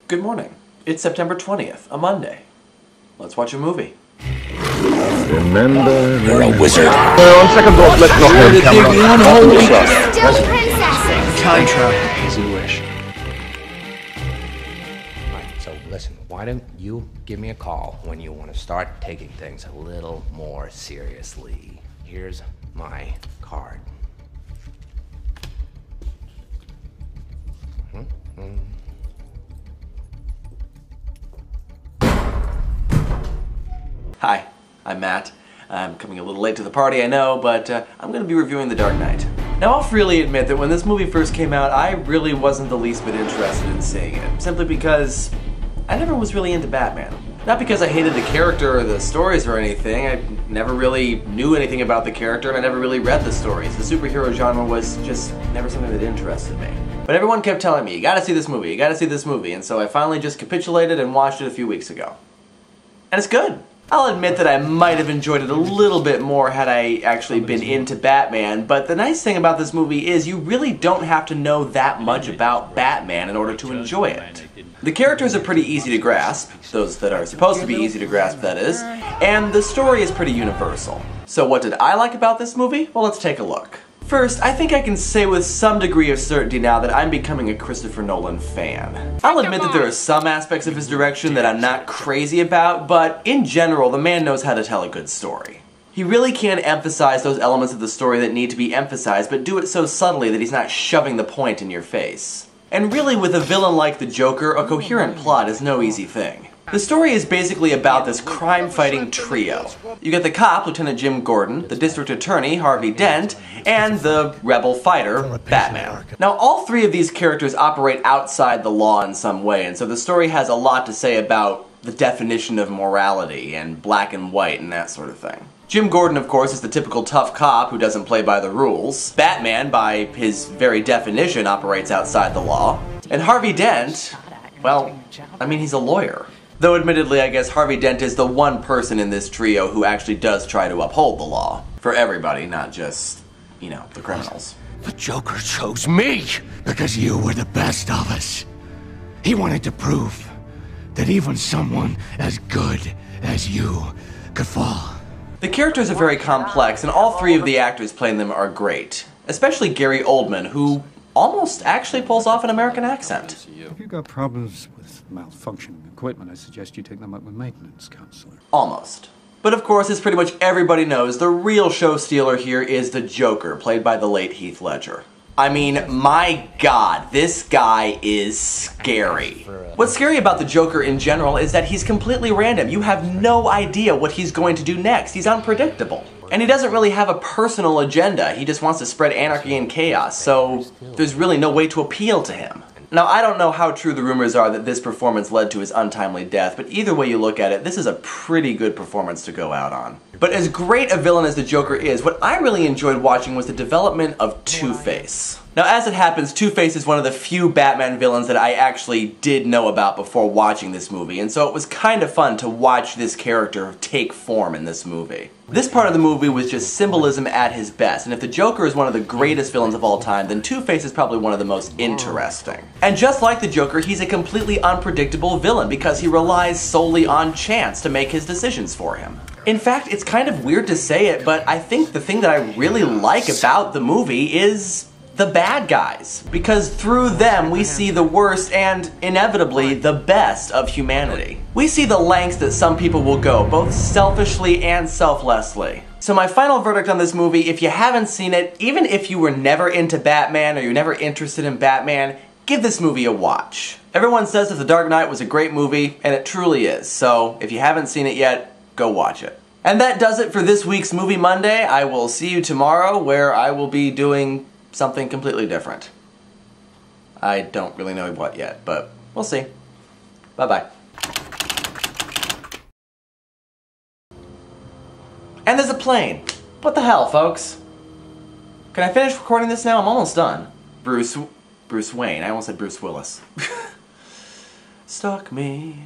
Good morning. It's September 20th, a Monday. Let's watch a movie. Remember, You're a wizard. on second thought, let's not hold camera. Still princesses. Time travel. As you wish. Right, so listen, why don't you give me a call when you want to start taking things a little more seriously? Here's my card. Hi, I'm Matt. I'm coming a little late to the party, I know, but I'm going to be reviewing The Dark Knight. Now, I'll freely admit that when this movie first came out, I really wasn't the least bit interested in seeing it, simply because I never was really into Batman. Not because I hated the character or the stories or anything. I never really knew anything about the character, and I never really read the stories. The superhero genre was just never something that interested me. But everyone kept telling me, you gotta see this movie, you gotta see this movie, and so I finally just capitulated and watched it a few weeks ago. And it's good. I'll admit that I might have enjoyed it a little bit more had I actually been into Batman, but the nice thing about this movie is you really don't have to know that much about Batman in order to enjoy it. The characters are pretty easy to grasp, those that are supposed to be easy to grasp, that is, and the story is pretty universal. So what did I like about this movie? Well, let's take a look. First, I think I can say with some degree of certainty now that I'm becoming a Christopher Nolan fan. I'll admit that there are some aspects of his direction that I'm not crazy about, but in general, the man knows how to tell a good story. He really can emphasize those elements of the story that need to be emphasized, but do it so subtly that he's not shoving the point in your face. And really, with a villain like the Joker, a coherent plot is no easy thing. The story is basically about this crime-fighting trio. You get the cop, Lieutenant Jim Gordon, the district attorney, Harvey Dent, and the rebel fighter, Batman. Now, all three of these characters operate outside the law in some way, and so the story has a lot to say about the definition of morality and black and white and that sort of thing. Jim Gordon, of course, is the typical tough cop who doesn't play by the rules. Batman, by his very definition, operates outside the law. And Harvey Dent, well, I mean, he's a lawyer. Though admittedly, I guess Harvey Dent is the one person in this trio who actually does try to uphold the law. For everybody, not just, you know, the criminals. The Joker chose me because you were the best of us. He wanted to prove that even someone as good as you could fall. The characters are very complex, and all three of the actors playing them are great. Especially Gary Oldman, who almost actually pulls off an American accent. If you've got problems with malfunctioning equipment, I suggest you take them up with maintenance counselor. Almost. But of course, as pretty much everybody knows, the real show stealer here is the Joker, played by the late Heath Ledger. I mean, my God, this guy is scary. What's scary about the Joker in general is that he's completely random. You have no idea what he's going to do next. He's unpredictable. And he doesn't really have a personal agenda. He just wants to spread anarchy and chaos, so there's really no way to appeal to him. Now, I don't know how true the rumors are that this performance led to his untimely death, but either way you look at it, this is a pretty good performance to go out on. But as great a villain as the Joker is, what I really enjoyed watching was the development of Two-Face. Now, as it happens, Two-Face is one of the few Batman villains that I actually did know about before watching this movie, and so it was kind of fun to watch this character take form in this movie. This part of the movie was just symbolism at his best, and if the Joker is one of the greatest villains of all time, then Two-Face is probably one of the most interesting. And just like the Joker, he's a completely unpredictable villain because he relies solely on chance to make his decisions for him. In fact, it's kind of weird to say it, but I think the thing that I really like about the movie is the bad guys, because through them we see the worst and, inevitably, the best of humanity. We see the lengths that some people will go, both selfishly and selflessly. So my final verdict on this movie, if you haven't seen it, even if you were never into Batman or you're never interested in Batman, give this movie a watch. Everyone says that The Dark Knight was a great movie, and it truly is, so if you haven't seen it yet, go watch it. And that does it for this week's Movie Monday. I will see you tomorrow, where I will be doing something completely different. I don't really know what yet, but we'll see. Bye-bye. And there's a plane. What the hell, folks? Can I finish recording this now? I'm almost done. Bruce Wayne. I almost said Bruce Willis. Stalk me.